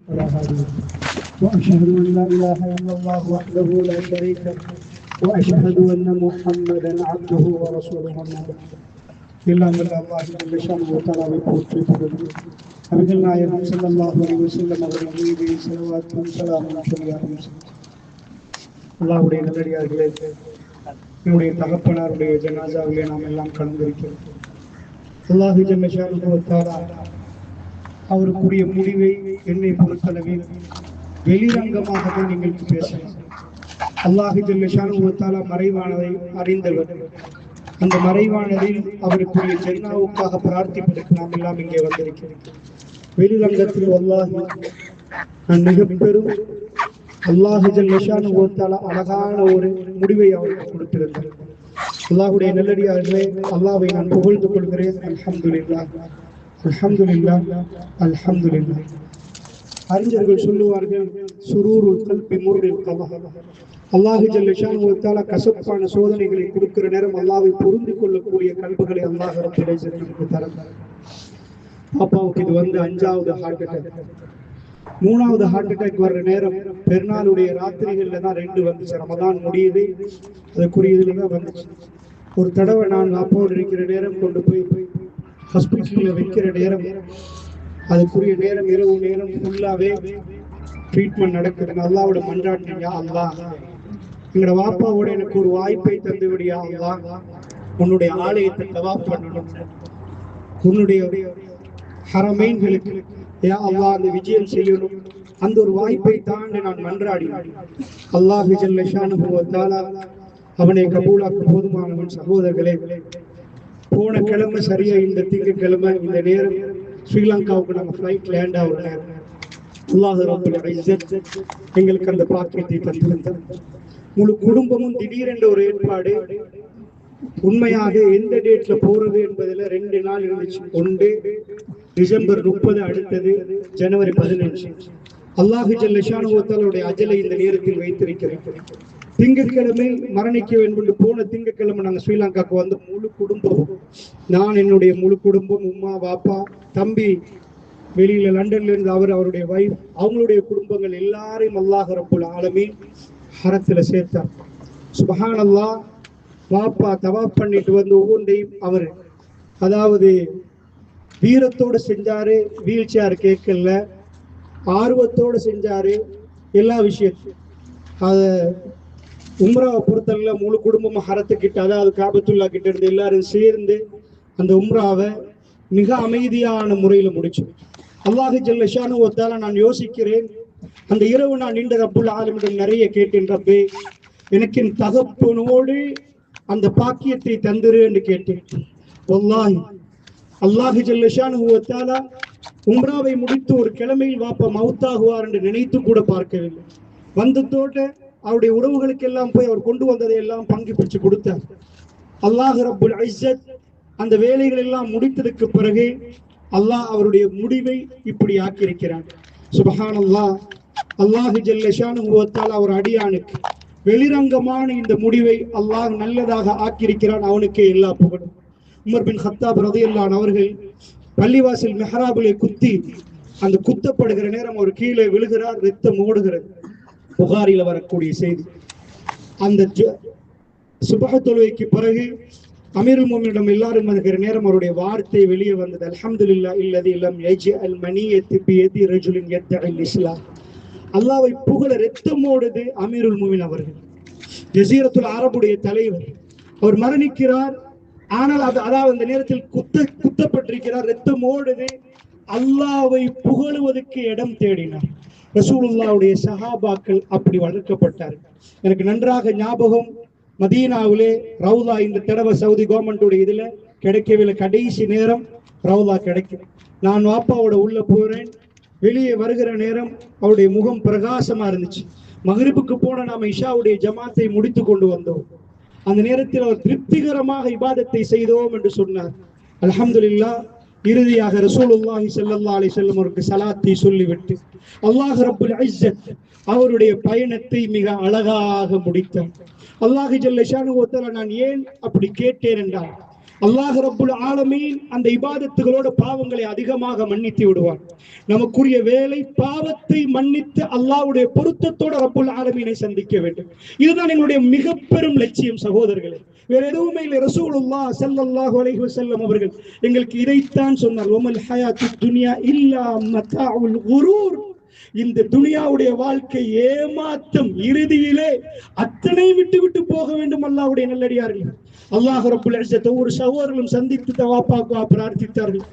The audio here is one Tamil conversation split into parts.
ولا هادي له وأشهد أن لا إله إلا الله وحده لا شريك له وأشهد أن محمدا عبده ورسوله أما بعد எல்லாம் வல்ல அல்லாஹ் ஜல்ல ஷானஹு வ தஆலாவை போற்றி புகழ்ந்து நபிகள் நாயகம் ஸல்லல்லாஹு அலைஹி வஸல்லம் அவர்கள் மீது ஸலவாத்தும் ஸலாமும் சொல்லியாகும். அல்லாஹ்வுடைய நல்லடியார்களே, என்னுடைய தகப்பனாருடைய ஜனாசாவிலே நாம் எல்லாம் கலந்திருக்கிறோம். அல்லாஹ் ஜல்ல ஷானஹு வ தஆலா அவருக்குரிய முடிவை என்னை பொறுத்தளவில் வெளிரங்கமாகவே நீங்கள் பேசலாம். அல்லாஹ் ஜல்ல ஷானஹு வ தஆலா மறைவானதை அறிந்தவர். அந்த மறைவானதில் அவருக்குரிய ஜன்னாவுக்காக பிரார்த்திப்பதற்கு நாம் எல்லாம் இங்கே வந்திருக்கிறோம். வெளிரங்கத்தில் அல்லாஹ் நான் மிக பெரும் அல்லாஹ் ஜல்ல ஷானஹு வ தஆலா அழகான ஒரு முடிவை அவருக்கு கொடுத்திருந்தார். அல்லாஹ்வுடைய நல்லடியார்களே, அல்லாஹ்வை நான் புகழ்ந்து கொள்கிறேன். அல்ஹம்துலில்லாஹ், அல்ஹம்துலில்லாஹ், அல்ஹம்துலில்லாஹ். அறிஞர்கள் சொல்லுவார்கள், சுரூருல் கல்பி முர்ரில் கலஹ். அல்லாஹ் ஜல்ல ஷானஹு வ தஆலா கசப்பான சோதனைகளை கொடுக்கிற நேரம் அல்லாஹ்வை புரிந்து கொள்ளக்கூடிய கல்புகளை அல்லாஹ் ரப்பல் இஸ்ஸத் தரந்தார். பாப்பாவுக்கு இது வந்து 5வது ஹார்ட் அட்டாக். 3வது ஹார்ட் அட்டாக் வர்ற நேரம் பெருநாளுடைய ராத்திரிகள்ல தான் 2 வந்துச்சு. ரமதான் முடியுது, அதுக்குரியதுல தான் வந்துச்சு. ஒரு தடவை நான் அப்பாவோடு இருக்கிற நேரம் கொண்டு போய் ஹாஸ்பிட்டல்ல வைக்கிற நேரம், அதுக்குரிய நேரம் இரவு நேரம் ஃபுல்லாவே ட்ரீட்மெண்ட் நடக்குது. அல்லாஹ்வோட மன்றாடினேன், யா அல்லாஹ், எங்களோட வாப்பாவோட எனக்கு ஒரு வாய்ப்பை தந்து விடியா அல்லாஹ், உன்னுடைய ஆலயத்தை தவாப் பண்ணணும், உன்னுடைய ஹரமைன்களுக்கு யா அல்லாஹ் அந்த விஜயம் செய்யணும், அந்த ஒரு வாய்ப்பை தாண்டி நான் மன்றாடினேன். அல்லாஹ் ஜல்ல ஷானஹு வ தஆலா அவனை கபூலாக்க போதுமானவன். சகோதரர்களே, போன கிழமை சரியா இந்த திங்கட்கிழமை இந்த நேரம் ஸ்ரீலங்காவுக்கு நம்ம ஃப்ளைட் லேண்ட் ஆகிற நேரம் அல்லாஹ் ரப்பல் இஸ்ஸத் எங்களுக்கு அந்த பாக்கியத்தை தந்திருந்தார். முழு குடும்பமும் திடீரென்ற ஒரு ஏற்பாடு. உண்மையாக எந்த டேட்ல போறது என்பதில் 2 நாள் இருந்துச்சு. ஒன்று டிசம்பர் 30, அடுத்தது ஜனவரி 15. அல்லாஹ் ஜல்ல ஷானஹு வ தஆலாவுடைய அஜலை இந்த நேரத்தில் வைத்திருக்கிறேன். திங்கட்கிழமை மரணிக்க வேண்டும் என்று போன திங்கட்கிழமை நாங்கள் ஸ்ரீலங்காவுக்கு வந்து முழு குடும்பம், நான் என்னுடைய முழு குடும்பம், உம்மா வாப்பா தம்பி வெளியில லண்டன்ல இருந்து அவருடைய வைஃப், அவங்களுடைய குடும்பங்கள் எல்லாரையும் அல்லாஹ் ரப்புல் ஆலமீன் ஹரத்துல சேர்த்தார். சுப்ஹானல்லாஹ். வாப்பா தவாப் பண்ணிட்டு வந்து ஒவ்வொன்றையும் அவர் அதாவது வீரத்தோடு செஞ்சாரு. வீல் சேர் கேட்கல, ஆர்வத்தோடு செஞ்சாரு எல்லா விஷயத்தையும். அத உம்ராவை பொறுத்தல முழு குடும்பமும் ஹரத்துக்கிட்ட, அதாவது காபத்துல்லா கிட்ட இருந்து எல்லாரும் சேர்ந்து அந்த உம்ராவை மிக அமைதியான முறையில் முடிச்சு. அல்லாஹ் ஜல்ல ஷானஹு வ தஆலா, நான் யோசிக்கிறேன், அந்த இரவு நான் நின்ற ரப்புல் ஆலமீனிடம் நிறைய கேட்டேன், ரப்பே எனக்கு என் தகப்பனோடு அந்த பாக்கியத்தை தந்திரு என்று கேட்டேன். வல்லாஹி அல்லாஹ் ஜல்ல ஷானஹு வ தஆலா உம்ராவை முடித்து ஒரு கிழமையில் வாப்பா மௌத்தாகுவார் என்று நினைத்து கூட பார்க்கவில்லை. வந்ததோட அவருடைய உறவுகளுக்கு எல்லாம் போய் அவர் கொண்டு வந்ததை எல்லாம் பங்கு பிடிச்சு கொடுத்தார். அல்லாஹ் ரப்புல் இஸ்ஸத் அந்த வேலைகள் எல்லாம் முடித்ததுக்கு பிறகு அல்லாஹ் அவருடைய முடிவை இப்படி ஆக்கியிருக்கிறான். சுப்ஹானல்லாஹ். அல்லாஹ் ஜல்ல ஷானஹு வ தஆலா ஒரு அடியானுக்கு வெளிரங்கமான இந்த முடிவை அல்லாஹ் நல்லதாக ஆக்கியிருக்கிறான். அவனுக்கே எல்லா புகழும். உமர் பின் கத்தாப் ரலியல்லாஹு அன்ஹு அவர்கள் பள்ளிவாசல் மெஹராபிலே குத்தி அந்த குத்தப்படுகிற நேரம் அவர் கீழே விழுகிறார், ரத்தம் ஓடுகிறது. புகாரில வரக்கூடிய செய்தி. அந்த சுபஹ தொழுகைக்கு பிறகு அமீருல் முஃமினீனிடம் எல்லாரும் இருக்கிற நேரம் அவருடைய வார்த்தை வெளியே வந்தது, அல்ஹம்துலில்லாஹ் இல்லதி லம் யஜ்அல் மனியத்தி பியதி ரஜுலின் யத்தஇல் இஸ்லாம். அல்லாஹ்வை புகழ ரத்தமோடுது அமீருல் முஃமினீன் அவர்கள், ஜஸீரத்துல் அரபுடைய தலைவர். அவர் மரணிக்கிறார். ஆனால் அதாவது அந்த நேரத்தில் குத்தப்பட்டிருக்கிறார், ரத்தம் ஓடுது. அல்லாஹ்வை புகழுவதற்கு இடம் தேடினார். ரசூலுல்லாஹ்வுடைய சஹாபாக்கள் அப்படி வளர்க்கப்பட்டார். எனக்கு நன்றாக ஞாபகம், மதீனாவிலே ரவுலா இந்த தடவை சவுதி கவர்மெண்டோட இதுல கிடைக்கவில்லை. கடைசி நேரம் ரவுலா கிடைக்கும். நான் வாப்பாவோட உள்ள போறேன். வெளியே வருகிற நேரம் அவருடைய முகம் பிரகாசமா இருந்துச்சு. மக்ரிபுக்கு போன நாம இஷாவுடைய ஜமாத்தை முடித்து கொண்டு வந்தோம். அந்த நேரத்தில் அவர் திருப்திகரமாக இபாதத்தை செய்தோம் என்று சொன்னார். அல்ஹம்துலில்லாஹ். இறுதியாக ரசூலுல்லாஹி ஸல்லல்லாஹு அலைஹி வஸல்லம் அவருக்கு ஸலாத்தை சொல்லிவிட்டு அல்லாஹ் ரப்புல் இஸ்ஸத் அவருடைய பயணத்தை மிக அழகாக முடித்தார். அல்லாஹ் ஜல்ல ஷானஹு வ தஆலா, நான் ஏன் அப்படி கேட்டேன் என்றால், அல்லாஹ் ரப்புல் ஆலமீன் அந்த இபாதத்துகளோட பாவங்களை அதிகமாக மன்னித்து விடுவான். நமக்குரிய வேலை பாவத்தை மன்னித்து அல்லாஹ்வுடைய பொருத்தத்தோட ரப்புல் ஆலமீனை சந்திக்க வேண்டும். இதுதான் எங்களுடைய மிக பெரும் லட்சியம் சகோதரர்களே. வேற எதுவுமே இல்லை. ரசூலுல்லாஹ் ஸல்லல்லாஹு அலைஹி வஸல்லம் அவர்கள் எங்களுக்கு இதைத்தான் சொன்னார். வமல் ஹயாத்துத் துன்யா இல்லா மதாஉல் குரூர். இந்த துனியாவுடைய வாழ்க்கை ஏமாற்றம், இறுதியிலே அத்தனை விட்டு விட்டு போக வேண்டும். அல்லாஹ்வுடைய நல்லடியார்கள், அல்லாஹ் ரப்புல் இஸ்ஸத் ஒரு சகோதரர்களும் சந்தித்து தவாப்பாக பிரார்த்தித்தார்கள்.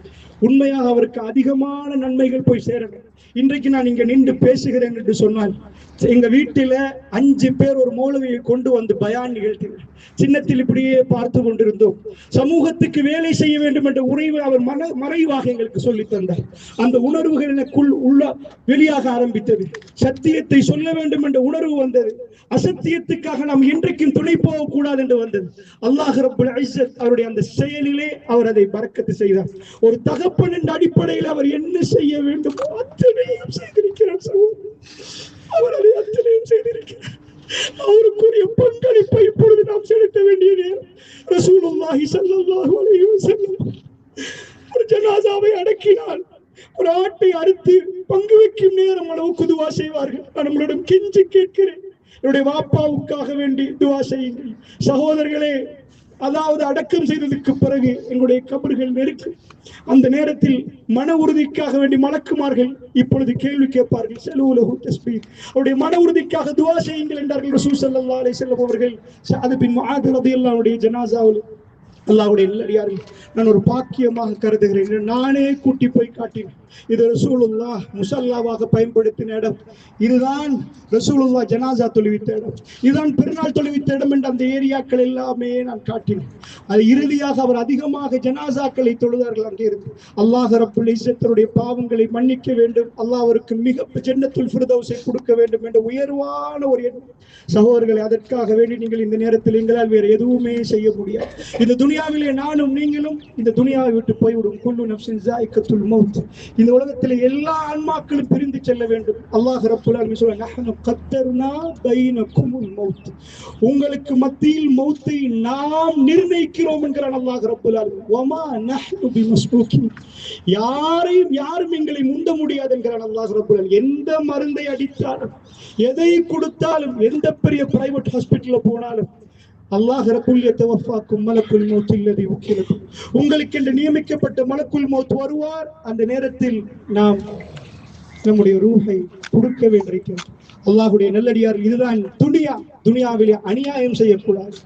உண்மையாக அவருக்கு அதிகமான நன்மைகள் போய் சேரணும். இன்றைக்கு நான் இங்க நின்று பேசுகிறேன் என்று சொன்னால், எங்க வீட்டில 5 பேர் ஒரு மௌலவியை கொண்டு வந்து பயான் நிகழ்த்தினார். சின்னத்தில் இப்படியே பார்த்து கொண்டிருந்தோம். சமூகத்துக்கு வேலை செய்ய வேண்டும் என்ற உணர்வு அவர் மறைவாக எங்களுக்கு சொல்லி தந்தார். அந்த உணர்வுகள் எனக்குள் உள்ள வெளியாக ஆரம்பித்தது. சத்தியத்தை சொல்ல வேண்டும் என்ற உணர்வு வந்தது. அசத்தியத்துக்காக நாம் இன்றைக்கும் துணை போகக்கூடாது என்று வந்தது. அல்லாஹ் ரப்புல் இஸ்ஸத் அவருடைய அந்த செயலிலே அவர் அதை பரக்கத்து செய்தார். ஒரு தகப்பன் என்ற அடிப்படையில் அவர் என்ன செய்ய வேண்டும் அத்தனையும் செய்திருக்கிறார். அவர் அதை அத்தனையும் செய்திருக்கிறார். அவருக்குரிய பங்களிப்பை இப்பொழுது நாம் செலுத்த வேண்டிய நேரம். ரசூலுல்லாஹி ஸல்லல்லாஹு அலைஹி வஸல்லம் ஒரு ஜனாசாவை அடக்கினால் ஒரு ஆட்டை அறுத்து பங்கு வைக்கும் நேரம் அளவுக்கு துவா செய்வார்கள். நான் நம்மளிடம் கெஞ்சி கேட்கிறேன், என்னுடைய வாப்பாவுக்காக வேண்டி துவா செய்யுங்கள் சகோதரர்களே. அதாவது அடக்கம் செய்ததற்கு பிறகு எங்களுடைய கபர்கள் நெருக்கு. அந்த நேரத்தில் மன உறுதிக்காக வேண்டி மலக்குமார்கள் இப்பொழுது கேள்வி கேட்பார்கள். ஸல்லல்லாஹு தஸ்பீஹ், அவருடைய மன உறுதிக்காக துஆ செய்யுங்கள் என்றார்கள் ரசூல் ஸல்லல்லாஹு அலைஹி வஸல்லம் அவர்கள். ஸஅத் பின் முஆத் ரலியல்லாஹு அன்ஹு ஜனாசாவில் அல்லாஹ்வுடைய நல்லடியார்கள் நான் ஒரு பாக்கியமாக கருதுகிறேன். நானே கூட்டி போய் காட்டினேன். இது ரசூலுல்லாஹ் முஸல்லாவாக பயன்படுத்தின இடம். இதுதான் ரசூலுல்லாஹ் ஜனாசா தொழுவித்த இடம். இதுதான் பெருநாள் தொழுவித்த இடம் என்று அந்த ஏரியாக்கள் எல்லாமே நான் காட்டினேன். அது இறுதியாக அவர் அதிகமாக ஜனாசாக்களை தொழுதார்கள். அங்கே இருந்து அல்லாஹ் ரப்புல் இஸ்ஸத்துடைய பாவங்களை மன்னிக்க வேண்டும், அல்லாஹ் அவருக்கு மிக ஜன்னத்துல் ஃபிர்தௌஸை கொடுக்க வேண்டும் என்ற உயர்வான ஒரு எண்ணம். சகோதரர்களை, அதற்காக வேண்டி நீங்கள் இந்த நேரத்தில் எங்களால் வேறு எதுவுமே செய்ய முடியாது. இந்த துனியாவிலே நானும் நீங்களும் இந்த துனியாவை விட்டு போய்விடும். குல்லு நஃப்ஸின் ஸாயிகத்துல் மௌத். இந்த உலகத்தில் எல்லா ஆன்மாக்களும் பிரிந்து செல்ல வேண்டும். அல்லாஹ் ரப்புல் ஆலமீன் சொல்றாங்க, நஹ்னு கத்தர்னா பைனகுமுல் மௌத். உங்களுக்கு மத்தியில் மௌத்தை நாம் நிர்ணயிக்கிறோம் என்கிறான் அல்லாஹ் ரப்புல் ஆலமீன். வமா நஹ்னு பிமஸ்பூகின். யாரும் எங்களை முந்த முடியாது என்கிறான் அல்லாஹ் ரப்புல் ஆலமீன். எந்த மருந்தை அடித்தாலும், எதை கொடுத்தாலும், எந்த பெரிய பிரைவேட் ஹாஸ்பிட்டல்ல போனாலும் அல்லாஹ் ரப்புல் யதவஃபாக்கும் மலக்குல் மௌத் அல்லதி வக்கிலக்கும். உங்களுக்கு என்று நியமிக்கப்பட்ட மலக்குல் மௌத் வருவார். அந்த நேரத்தில் நாம் நம்முடைய ரூஹை கொடுக்க வேண்டியிருக்கிறோம். அல்லாஹ்வுடைய நல்லடியார், இதுதான் துனியாவிலே அநியாயம் செய்யக்கூடாது,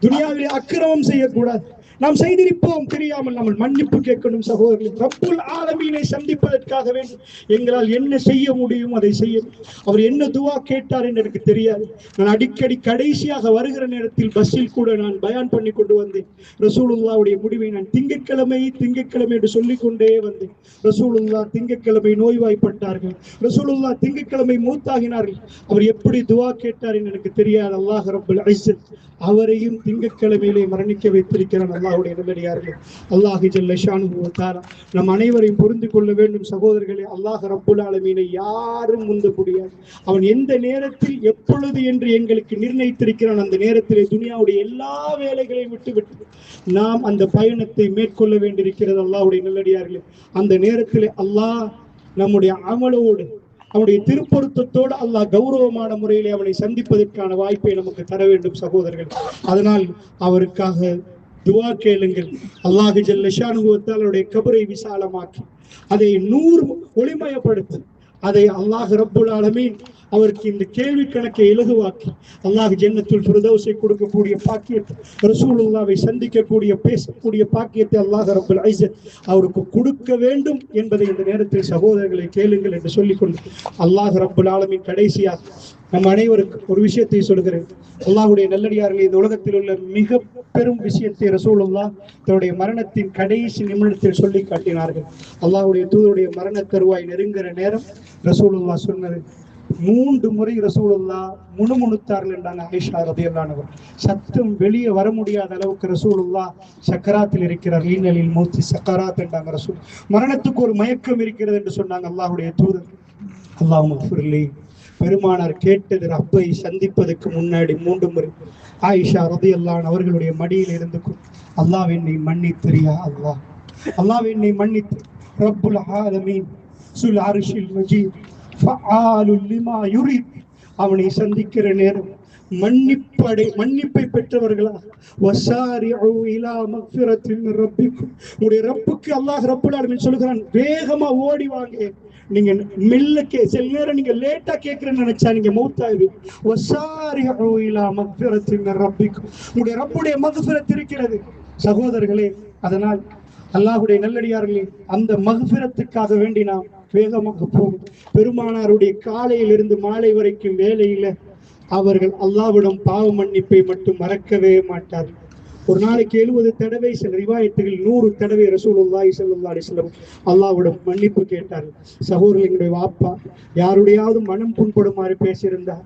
துனியாவிலே அக்கிரமம் செய்யக்கூடாது. நாம் செய்திருப்போம் தெரியாமல் நம்ம மன்னிப்பு கேட்கணும் சகோதரர்களே. ரப்புல் ஆலமீனை சந்திப்பதற்காக வேண்டும் எங்களால் என்ன செய்ய முடியும் அதை செய்ய. அவர் என்ன துவா கேட்டார் என்று எனக்கு தெரியாது. நான் அடிக்கடி கடைசியாக வருகிற நேரத்தில் பஸ்ஸில் கூட நான் பயான் பண்ணி கொண்டு வந்தேன். ரசூலுல்லாஹ்வுடைய முடிவை நான் திங்கட்கிழமை என்று சொல்லிக் கொண்டே வந்தேன். ரசூலுல்லாஹ் திங்கட்கிழமை நோய்வாய்ப்பட்டார்கள். ரசூலுல்லாஹ் திங்கட்கிழமை மூத்தாகினார்கள். அவர் எப்படி துவா கேட்டார் என்று எனக்கு தெரியாது. அல்லாஹ் ரப்புல் இஸ்ஸத் அவரையும் திங்கட்கிழமையிலே மரணிக்க வைத்திருக்கிறான். அல்லாஹ்வுடைய நல்லடியார்களே, அல்லாஹ் ஜல்ல ஷானுஹு வ தஆலா நம் அனைவரையும் புரிந்து கொள்ள வேண்டும் சகோதரர்களே. அல்லாஹ் ரப்புல் ஆலமீனை யாரும் முந்த முடியாது. அவன் எந்த நேரத்தில் எப்பொழுது என்று எங்களுக்கு நிர்ணயித்திருக்கிறான். அந்த நேரத்திலே துனியாவுடைய எல்லா வேலைகளையும் விட்டுவிட்டு நாம் அந்த பயணத்தை மேற்கொள்ள வேண்டியிருக்கிறது. அல்லாஹ்வுடைய நல்லடியார்களே, அந்த நேரத்திலே அல்லாஹ் நம்முடைய அமலோடு அவனுடைய திருப்பொருத்தத்தோடு அல்லாஹ் கௌரவமான முறையிலே அவனை சந்திப்பதற்கான வாய்ப்பை நமக்கு தர வேண்டும் சகோதரர்கள். அதனால் அவருக்காக துஆ கேளுங்கள். அல்லாஹ் ஜல்ல ஷானுஹு வ தஆலா அவருடைய கபரை விசாலமாக்கி அதை 100 ஒளிமயப்படுத்தி அதை அல்லாஹ் ரப்புல் ஆலமீன் அவருக்கு இந்த கேள்வி கணக்கை இலகுவாக்கி அல்லாஹ் ஜன்னத்துல் ஃபிர்தௌஸை கொடுக்கக்கூடிய பாக்கியத்தை, ரசூலுல்லாஹ்வை சந்திக்கக்கூடிய பேசக்கூடிய பாக்கியத்தை அல்லாஹ் ரப்புல் இஸ்ஸத் அவருக்கு கொடுக்க வேண்டும் என்பதை இந்த நேரத்தில் சகோதரர்களை கேளுங்கள் என்று சொல்லிக்கொண்டு அல்லாஹ் ரப்புல் ஆலமீன் கடைசியாக நம் அனைவருக்கும் ஒரு விஷயத்தை சொல்கிறேன். அல்லாஹ்வுடைய நல்லடியார்களே, இந்த உலகத்தில் உள்ள மிக பெரும் விஷயத்தை ரசூலுல்லாஹ் தன்னுடைய மரணத்தின் கடைசி நிமிடத்தில் சொல்லி காட்டினார்கள். அல்லாஹ்வுடைய தூதருடைய மரண தருவாய் நெருங்குற நேரம் ரசூலுல்லாஹ் சொன்னது 3 முறை ரசூலுல்லாஹ் முணுமுணுத்தார்கள் என்றாங்க ஆயிஷா ரலியல்லாஹு அன்ஹா. சத்தம் வெளியே வர முடியாத அளவுக்கு ரசூலுல்லாஹ் சக்கராத்தில் இருக்கிறார். ஈனலில் மௌத்தி சக்கராத் என்றாங்க ரசூல். மரணத்துக்கு ஒரு மயக்கம் இருக்கிறது என்று சொன்னாங்க அல்லாஹ்வுடைய தூதர். அல்லாஹும்ம ஃபிர்லி. பெருமானார் கேட்டது ரப்பை சந்திப்பதற்கு முன்னாடி 3 முறை ஆயிஷா ரலியல்லாஹு அன்ஹா அவர்களுடைய மடியில் இருந்து அல்லாஹ் என்னை மன்னித்திரியா அல்லாஹ், அல்லாஹ் என்னை மன்னித்து. ரப்புல் ஆலமீன் சுல் அர்ஷில் மஜீத் ஃபஆலுல் லிமா யுரித். அவனை சந்திக்கிற நேரம் மன்னிப்பை பெற்றவர்களா, வஸாரிஉ இலா மக்ஃபிரத்தின் மின் ரப்பிக்கும். உங்களுடைய ரப்புக்கு அல்லாஹ் ரப்புல் ஆலமீன் சொல்கிறான், வேகமா ஓடி வாங்க. நீங்க மெல்ல சில நேரம் நீங்க லேட்டா கேட்கிறேன்னு நினைச்சா நீங்க மௌத்தாயிரு. வஸாரிஉ இலா மக்ஃபிரத்தின் மின் ரப்பிக்கும். உங்களுடைய ரப்புடைய மக்ஃபிரத் இருக்கிறது சகோதரர்களே. அதனால் அல்லாஹ்வுடைய நல்லடியார்களே, அந்த மக்ஃபிரத்துக்காக வேண்டி நாம் வேகமாக போகும். பெருமானாருடைய காலையிலிருந்து மாலை வரைக்கும் வேலையில அவர்கள் அல்லாஹ்விடம் பாவ மன்னிப்பை மட்டும் மறக்கவே மாட்டார்கள். ஒரு நாளைக்கு 70 தடவை, சில ரிவாயத்துகள் 100 தடவை ரசூலுல்லாஹி ஸல்லல்லாஹு அலைஹி வஸல்லம் அல்லாஹ்விடம் மன்னிப்பு கேட்டார்கள். சகோதரர்களுடைய வாப்பா யாருடையாவது மனம் புண்படுமாறு பேசியிருந்தா,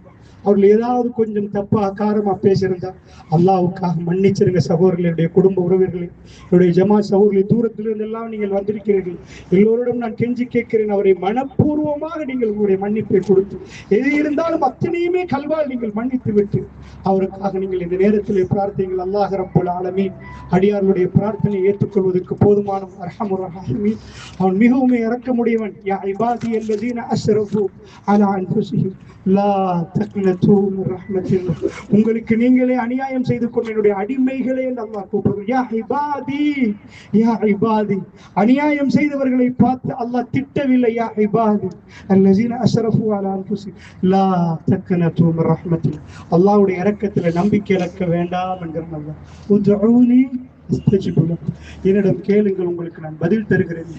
அவர்கள் ஏதாவது கொஞ்சம் தப்பா காரமா பேசியிருந்தா அல்லாஹ்வுக்காக மன்னிச்சிருங்க சகோதரர்களுடைய குடும்ப உறவினர்களே, என்னுடைய ஜமாத் சகோதரர்களை தூரத்திலிருந்து எல்லாம் நீங்கள் வந்திருக்கிறீர்கள். எல்லோரிடம் நான் கெஞ்சி கேட்கிறேன், அவரை மனப்பூர்வமாக நீங்கள் உங்களுடைய மன்னிப்பை கொடுத்து, எது இருந்தாலும் அத்தனையுமே கல்வால் நீங்கள் மன்னித்து விட்டு அவருக்காக நீங்கள் இந்த நேரத்தில் பிரார்த்திங்கள். அல்லாஹ் ரப்புல் ஆலமீன் அடியார்களுடைய பிரார்த்தனை ஏற்றுக்கொள்வதற்கு போதுமான அர்ஹமுர் ரஹீம். அவன் மிகவும் இரக்கமுடையவன். யா இபாதி அல்லதீன அஸ்ரஃபு அலா அன்ஃபுஸிஹிம் லா தக்னது மின் ரஹ்மத்தில்லாஹ். உங்களுக்கு நீங்களே அநியாயம் செய்து கொண்ட என்னுடைய அடிமைகளே என்று அல்லாஹ் கூப்பிடுகிறார். யா இபாதி, யா இபாதி. அநியாயம் செய்தவர்களை பார்த்து அல்லாஹ் திட்டவில்லை. யா இபாதி அல்லதீன அஸ்ரஃபு அலா அன்ஃபுஸிஹிம் லா தக்னது மின் ரஹ்மத்தில்லாஹ். அல்லாஹ்வுடைய இரக்கத்தில் நம்பிக்கை இழக்க வேண்டாம் என்கிறான் அல்லாஹ். உதுஊனி அஸ்தஜிபு லக்கும். என்னிடம் கேளுங்கள், உங்களுக்கு நான் பதில் தருகிறேன்.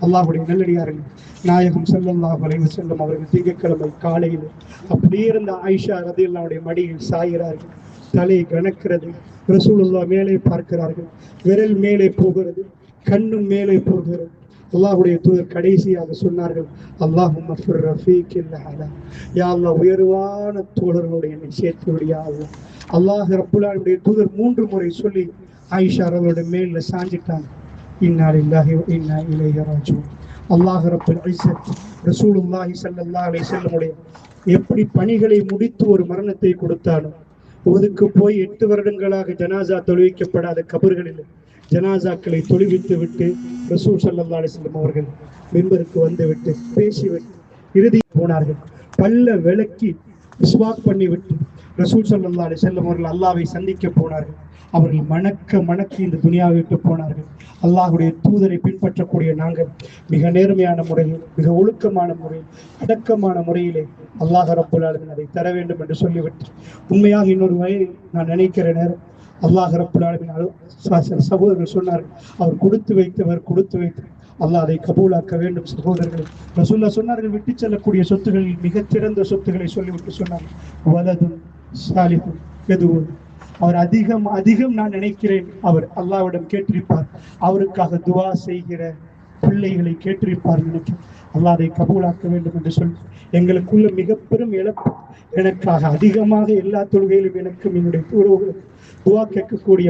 அல்லாஹ்வுடைய நல்லடியார்கள் நாயகம் ஸல்லல்லாஹு அலைஹி வஸல்லம் அவர்கள் திங்கட்கிழமை காலையில் அப்படியே இருந்த ஆயிஷா ரலியல்லாஹு மடியில் சாய்கிறார்கள். தலை கணக்கிறது. ரசூலுல்லாஹ் மேலே பார்க்கிறார்கள். விரல் மேலே போகிறது, கண்ணும் மேலே போகிறது. அல்லாஹ்வுடைய தூதர் கடைசியாக சொன்னார்கள், அல்லாஹும்ம ஃபிர் ரஃபீக்கில் அலா. யா அல்லாஹ், உயர்வான தோழர்களுடைய என்னை சேர்த்து விடியா அல்லாஹ். அல்லாஹ் ரப்புல் ஆலமீனுடைய தூதர் 3 முறை சொல்லி ஆயிஷா அவர்களுடைய மேல சாஞ்சிட்டாங்க. இன்னா லில்லாஹி வ இன்னா இலைஹி ராஜிஊன். அல்லாஹ் ரப்புல் இஸ்ஸத் ரசூலுல்லாஹி ஸல்லல்லாஹு அலைஹி வஸல்லம் எப்படி பணிகளை முடித்து ஒரு மரணத்தை கொடுத்தாலும், ஒதுக்கு போய் 8 வருடங்களாக ஜனாசா தொழுவிக்கப்படாத கபர்களில் ஜனாசாக்களை தொழுவித்து விட்டு ரசூல் ஸல்லல்லாஹு அலைஹி வஸல்லம் அவர்கள் மிம்பருக்கு வந்து விட்டு பேசிவிட்டு இறுதி போனார்கள். பல்ல விளக்கி மிஸ்வாக் பண்ணிவிட்டு ரசூல் ஸல்லல்லாஹு அலைஹி வஸல்லம் அவர்கள் அல்லாஹ்வை சந்திக்க போனார்கள். அவர்கள் மணக்க இந்த துனியாவை விட்டு போனார்கள். அல்லாஹ்வுடைய தூதரை பின்பற்றக்கூடிய நாங்கள் மிக நேர்மையான முறையில், மிக ஒழுக்கமான முறையில், அடக்கமான முறையிலே அல்லாஹ் ரப்புல் ஆலமீன் அதை தர வேண்டும் என்று சொல்லிவிட்டு, உண்மையாக இன்னொரு வயதில் நான் நினைக்கிற நேரம் அல்லாஹ் ரப்புல் ஆலமீன் சகோதரர்கள் சொன்னார்கள், அவர் கொடுத்து வைத்தவர். அல்லாஹ் அதை கபூலாக்க வேண்டும். சகோதரர்கள் ரசூலுல்லாஹ் சொன்னார்கள், விட்டு செல்லக்கூடிய சொத்துகளில் மிகச்சிறந்த சொத்துக்களை சொல்லிவிட்டு சொன்னார்கள், வலதுன் சாலிஹுன் யதுஉ. அவர் அதிகம் நான் நினைக்கிறேன், அவர் அல்லாஹ்விடம் கேட்டிருப்பார், அவருக்காக துவா செய்கிற பிள்ளைகளை கேட்டிருப்பார் நினைக்கிறேன். அல்லாஹ் அதை கபூலாக்க வேண்டும் என்று சொல்லி, எங்களுக்குள்ள மிக பெரும் இழப்பு. எனக்காக அதிகமாக எல்லா தொழுகையிலும் எனக்கும் என்னுடைய துவா கேட்கக்கூடிய